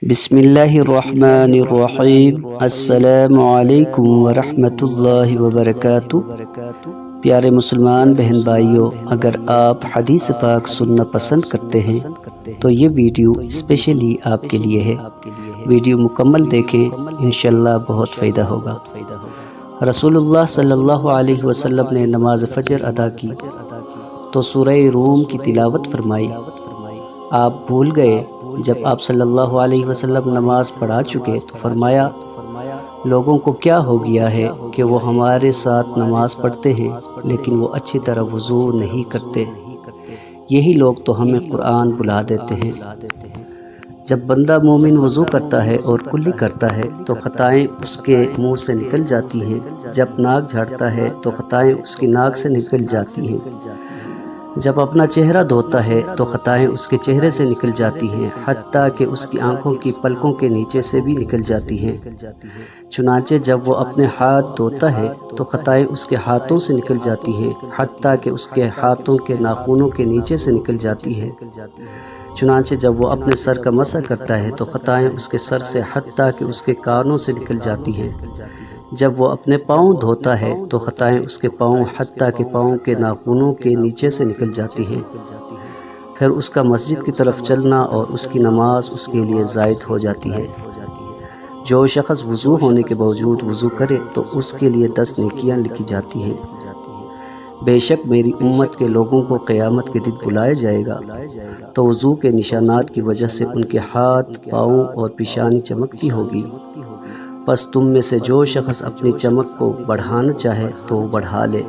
بسم اللہ الرحمن الرحیم۔ السلام علیکم ورحمۃ اللہ وبرکاتہ۔ پیارے مسلمان بہن بھائیوں، اگر آپ حدیث پاک سننا پسند کرتے ہیں تو یہ ویڈیو اسپیشلی آپ کے لیے ہے۔ ویڈیو مکمل دیکھیں، انشاءاللہ بہت فائدہ ہوگا۔ رسول اللہ صلی اللہ علیہ وسلم نے نماز فجر ادا کی تو سورہ روم کی تلاوت فرمائی۔ آپ بھول گئے جب آپ صلی اللہ علیہ وسلم نماز پڑھا چکے تو فرمایا، لوگوں کو کیا ہو گیا ہے کہ وہ ہمارے ساتھ نماز پڑھتے ہیں لیکن وہ اچھی طرح وضو نہیں کرتے، یہی لوگ تو ہمیں قرآن بلا دیتے ہیں۔ جب بندہ مومن وضو کرتا ہے اور کلی کرتا ہے تو خطائیں اس کے منہ سے نکل جاتی ہیں، جب ناک جھاڑتا ہے تو خطائیں اس کی ناک سے نکل جاتی ہیں، جب اپنا چہرہ دھوتا ہے تو خطائیں اس کے چہرے سے نکل جاتی ہیں، حتیٰ کہ اس کی آنکھوں کی پلکوں کے نیچے سے بھی نکل جاتی ہیں۔ چنانچہ جب وہ اپنے ہاتھ دھوتا ہے تو خطائیں اس کے ہاتھوں سے نکل جاتی ہیں، حتیٰ کہ اس کے ہاتھوں کے ناخنوں کے نیچے سے نکل جاتی ہیں۔ چنانچہ جب وہ اپنے سر کا مسح کرتا ہے تو خطائیں اس کے سر سے حتیٰ کہ اس کے کانوں سے نکل جاتی ہیں۔ جب وہ اپنے پاؤں دھوتا ہے تو خطائیں اس کے پاؤں حتیٰ کہ پاؤں کے ناخنوں کے نیچے سے نکل جاتی ہیں۔ پھر اس کا مسجد کی طرف چلنا اور اس کی نماز اس کے لیے زائد ہو جاتی ہے۔ جو شخص وضو ہونے کے باوجود وضو کرے تو اس کے لیے 10 نیکیاں لکھی جاتی ہیں۔ بے شک میری امت کے لوگوں کو قیامت کے دن بلایا جائے گا تو وضو کے نشانات کی وجہ سے ان کے ہاتھ، پاؤں اور پیشانی چمکتی ہوگی۔ پس تم میں سے جو شخص اپنی چمک کو بڑھانا چاہے تو وہ بڑھا لے۔